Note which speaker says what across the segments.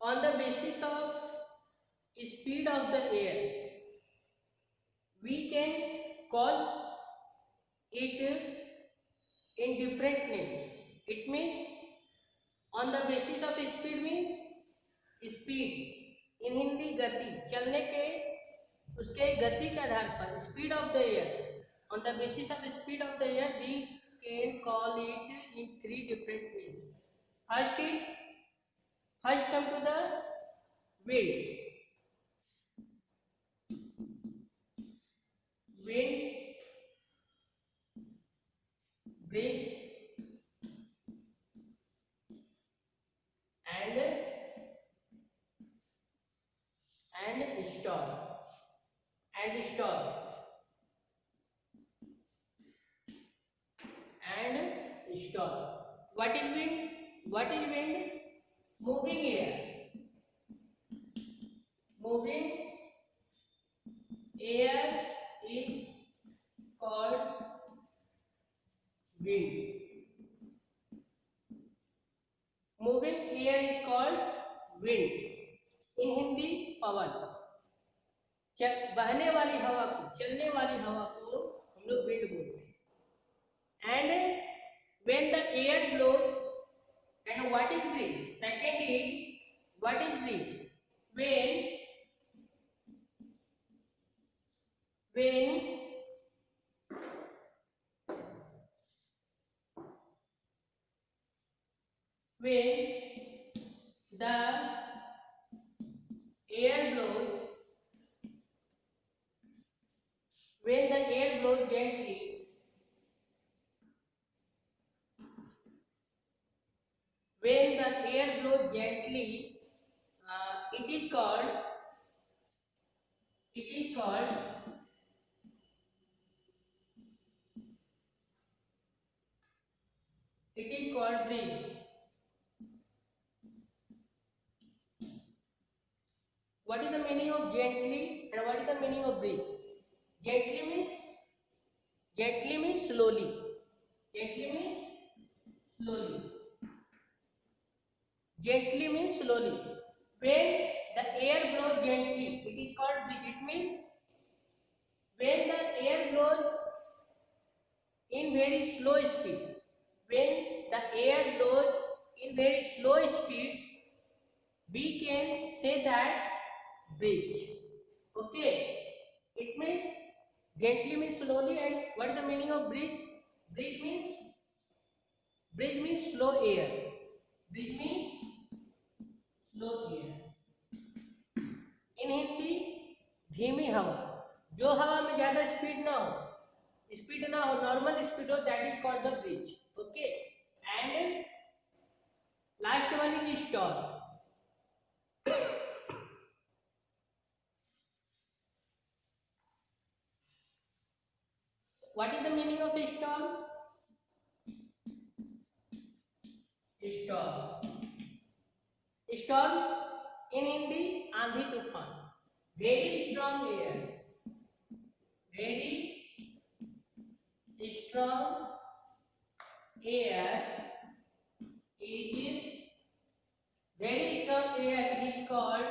Speaker 1: On the basis of speed of the air, we can call it in different names. It means on the basis of speed means speed, in Hindi गति, चलने के उसके गति के आधार पर speed of the air, on the basis of speed of the air we can call it in three different names. First come to the wind. Wind, breeze, and storm. And storm. And storm. What is wind? What is wind? Moving air. Moving air is called wind. Moving air is called wind. In Hindi pavan. बहने वाली हवा को, चलने वाली हवा को हम लोग विंड बोलते हैं. And when the air blows, and what is breeze? Second is what is breeze? When the air blows, when the air blows gently, when the air blows gently, it is called breeze. What is the meaning of gently and what is the meaning of breeze? Gently means slowly. Gently means slowly. When the air blows gently, it is called breeze. It means when the air blows in very slow speed. When the air blows in very slow speed, we can say that breeze. Okay. It means gently means slowly. And what is the meaning of breeze? Breeze means slow air. Breeze means slow air. In Hindi धीमी हवा, जो हवा में ज्यादा speed ना हो, normal speed हो, that is called the breeze. Okay. And last one is storm. What is the meaning of a storm? Storm in Hindi आंधी तूफान. Very strong air. Very strong air is called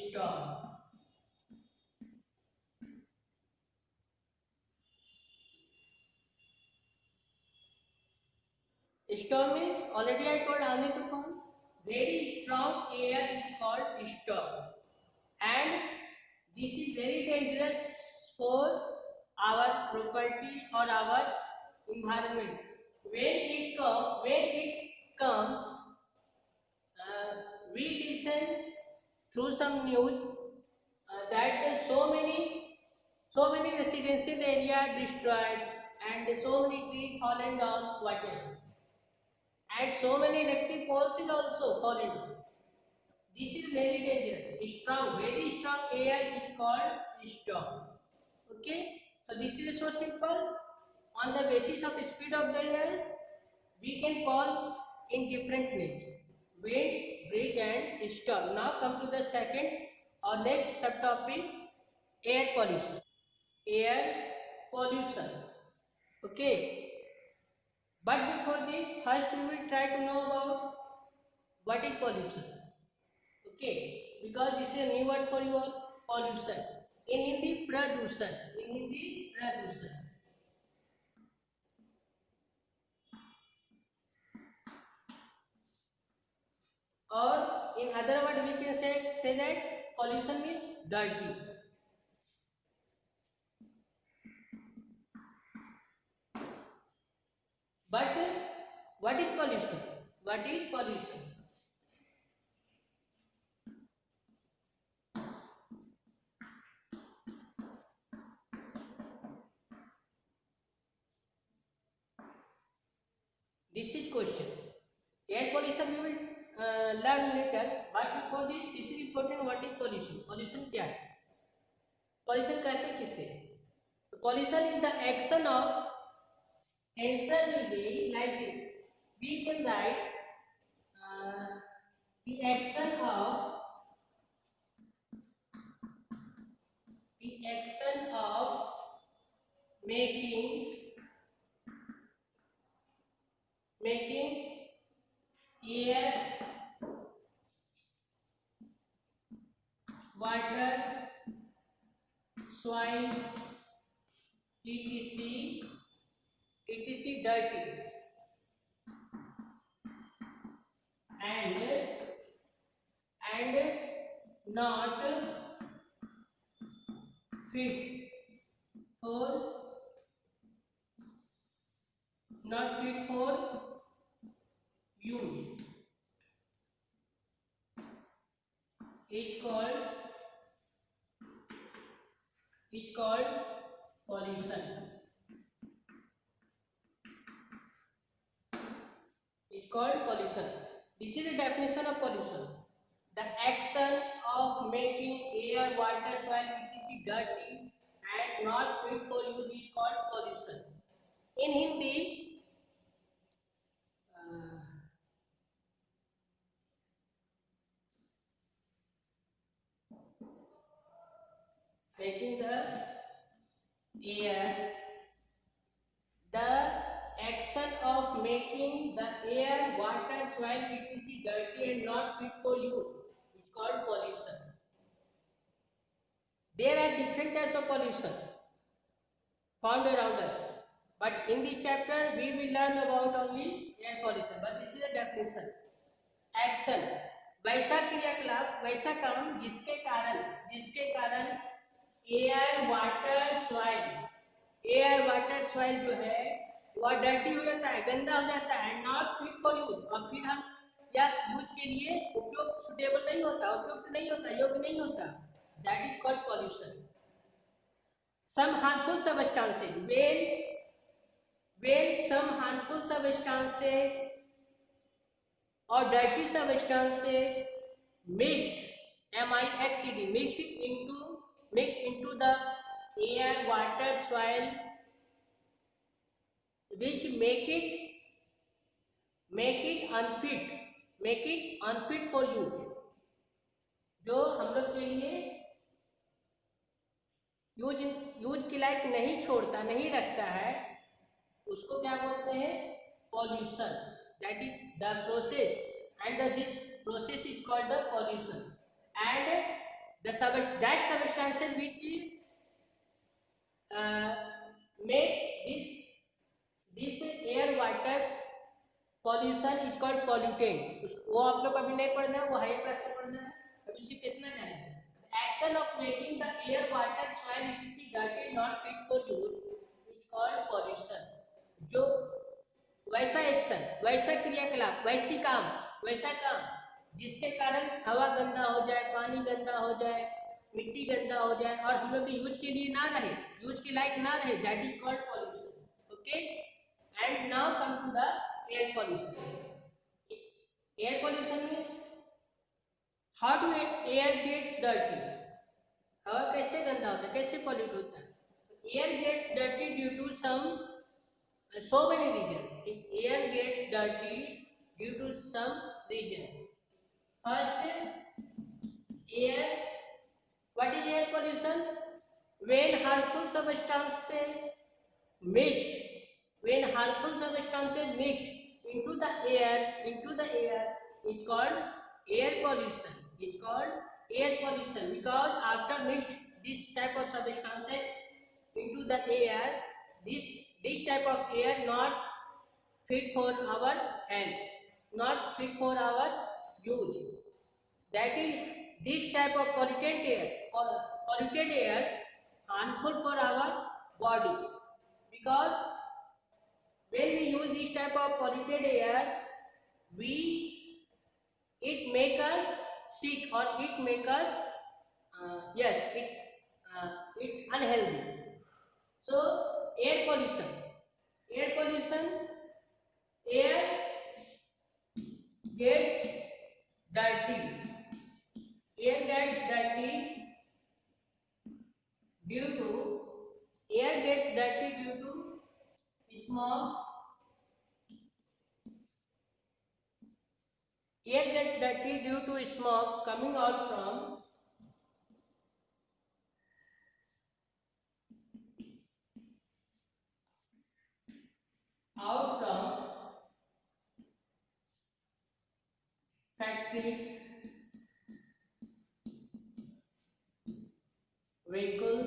Speaker 1: storm. Storm is already I told आंधी तूफान. Very strong air is called storm, and this is very dangerous for our property or our environment. When it comes, we listen through some news that so many residential area destroyed and so many trees fallen down, whatever. And so many electric poles is also fallen down. This is very dangerous. Very strong air is called storm. Okay. So this is so simple. On the basis of speed of the air, we can call in different names: wind, breeze, and storm. Now come to the second or next subtopic: air pollution. Okay. But before this, first we will try to know about What is pollution? Okay, because this is a new word for you all, pollution. In Hindi, pradushan. In Hindi, pradushan. Or in other word, we can say that pollution means dirty. But what is pollution? What is pollution? This is question. Air pollution we will learn later. But before this is important. What is pollution? Pollution क्या है? Pollution कहते हैं किसे? Pollution is the action of. Answer will be like this. We can write the action of making air, water, soil, etc. dirty and not fit for use is called pollution. It's called pollution. This is the definition of pollution. The action of making air, water, soil, etc. dirty and not fit for use is called pollution. In Hindi, making the air, the action of making the air, water, soil, etc. dirty and not fit for use is called pollution. There are different types of pollution found around us, but in this chapter we will learn about only air pollution. But this is a definition. Action, वैसा क्रियाकलाप, वैसा काम जिसके कारण air water soil जो है वह dirty हो जाता है, गंदा हो जाता है, नॉट फिट फॉर यूज, और फिर हम या यूज के लिए सुटेबल नहीं होता, उपयुक्त नहीं होता, योग्य नहीं होता. That is called pollution. Some harmful substances, when some harmful substances or dirty substances mixed into the air, water, soil, which make it unfit for use, जो हम लोग के लिए यूज के लायक नहीं छोड़ता, नहीं रखता है, उसको क्या बोलते हैं? Pollution. That is the process and this process is called the pollution. And that substances which make this air water pollution is called pollutant. वो आप लोग अभी नहीं पढ़ना है, वो हायर क्लास में पढ़ना है, अभी सिर्फ इतना जाना है. The action of making the air, water, soil, etc. dirty not fit for use is called pollution. जो वैसा एक्शन, वैसा क्रियाकलाप, वैसा काम जिसके कारण हवा गंदा हो जाए, पानी गंदा हो जाए, मिट्टी गंदा हो जाए और हम लोग के यूज के लिए ना रहे, यूज के लायक ना रहे, that is called pollution. Okay, and now come to the air pollution. Air pollution means how do air gets dirty. हवा कैसे गंदा होता है, कैसे पॉल्यूट होता है? Air gets dirty due to so many reasons. Air gets dirty due to some reasons. First, air. What is air pollution? When harmful substances mixed into the air is called air pollution. It's called air pollution because after mixed this type of substances into the air, this type of air not fit for our health, not fit for our use. That is, this type of polluted air harmful for our body because when we use this type of polluted air, we it make us sick or it make us yes it unhealthy. So air pollution, air pollution, air gets dirty, air gets dirty due to air gets dirty due to smoke. Air gets dirty due to smoke coming out from factories, vehicles,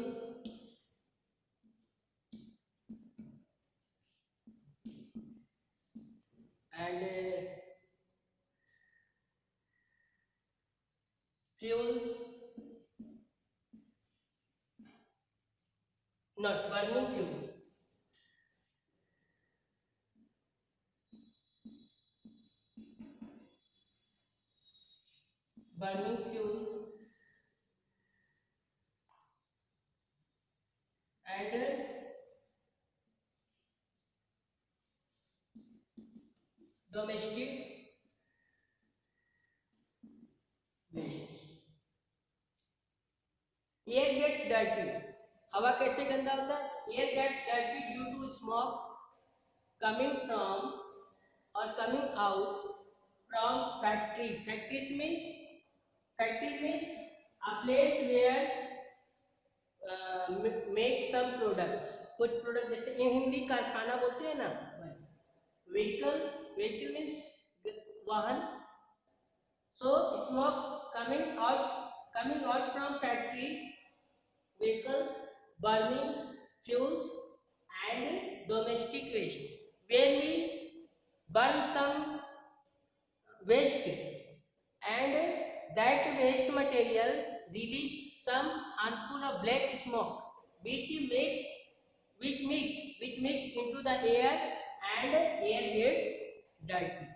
Speaker 1: and fuels, not burning fuels. Burning fuels and domestic waste. Air gets dirty, हवा कैसे गंदा होता है? Air gets dirty due to smoke coming from or coming out from factory. Factory means a place where make some products. कुछ product जैसे इन हिंदी कारखाना बोलते हैं ना. Vehicle means वाहन. So smoke coming out from factory, vehicles, burning fuels and domestic waste. When we burn some waste and that waste material release some harmful or black smoke which mixed into the air and air gets dirty.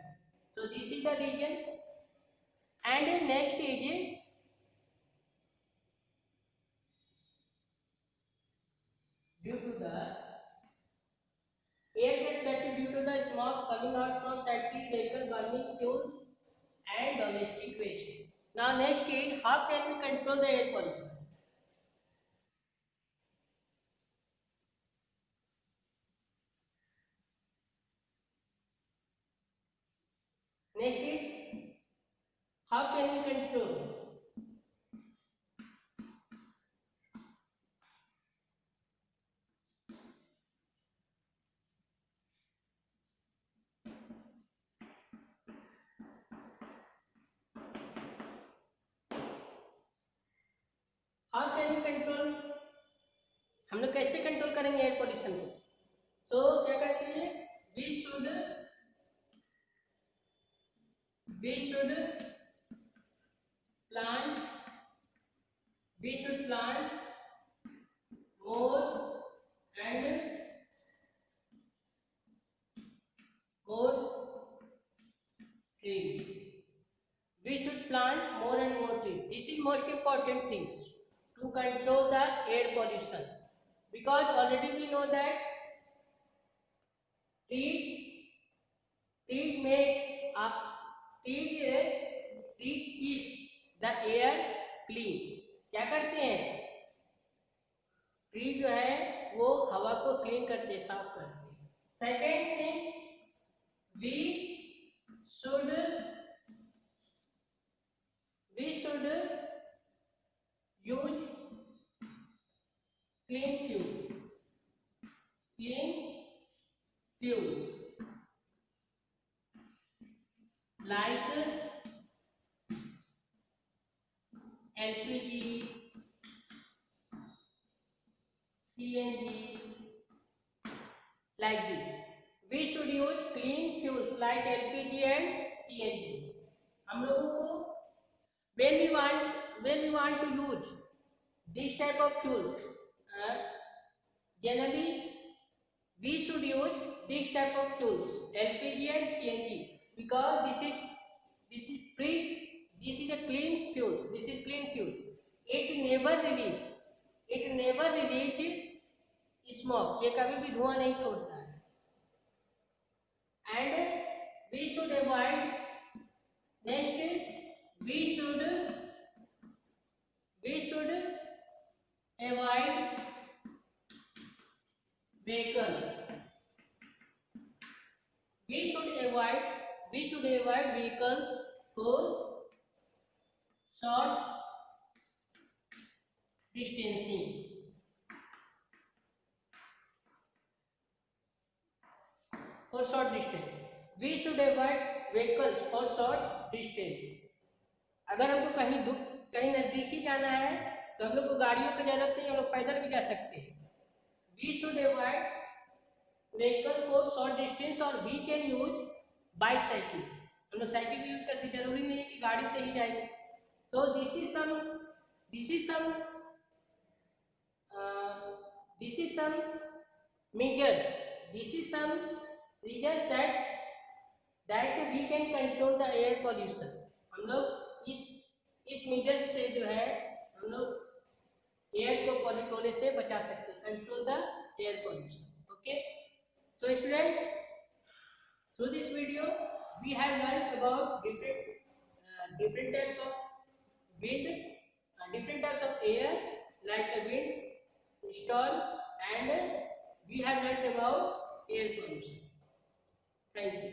Speaker 1: So this is the reason. And next is due to the air gets dirty due to the smoke coming out from factory, vehicle, burning fuels and domestic waste. Now next is how can we control the air pollution? Next is how can we control? How can we control? हम लोग कैसे control करेंगे air pollution को? तो क्या करते हैं? We should plant more and more trees. We should plant more and more trees. This is most important things to control the air pollution, because already we know that trees make up trees keep the air clean. क्या करते हैं? Tree जो है वो हवा को clean करते हैं, साफ करते हैं. Second things, we should use clean fuel like CNG, like this. We should use clean fuels like LPG and CNG. हम लोगों को when we want to use this type of fuels, generally we should use this type of fuels LPG and CNG, because this is free, this is a clean fuels, this is clean fuels. It never release smoke, ये कभी भी धुआं नहीं छोड़ता है. And we should avoid, next we should avoid vehicle, we should avoid vehicles for short distancing. For short distance, we should avoid vehicles for short distance. अगर हमको कहीं नजदीकी जाना है तो हम लोग को गाड़ियों की जरूरत नहीं, हम लोग पैदल भी जा सकते हैं. We should avoid vehicles for short distance, और we can use bicycle. हम लोग साइकिल भी यूज कर सकते, जरूरी नहीं है कि गाड़ी से ही जाएंगे. So this is some measures. This is some measures that we can control the air pollution. हम लोग इस measures से जो है हम लोग एयर को पॉल्यूट होने से बचा सकते हैं. Control the air pollution. Okay, so students, through this video we have learned about different types of wind, different types of air like a wind, storm, and we have learned about air pollution. Thank you.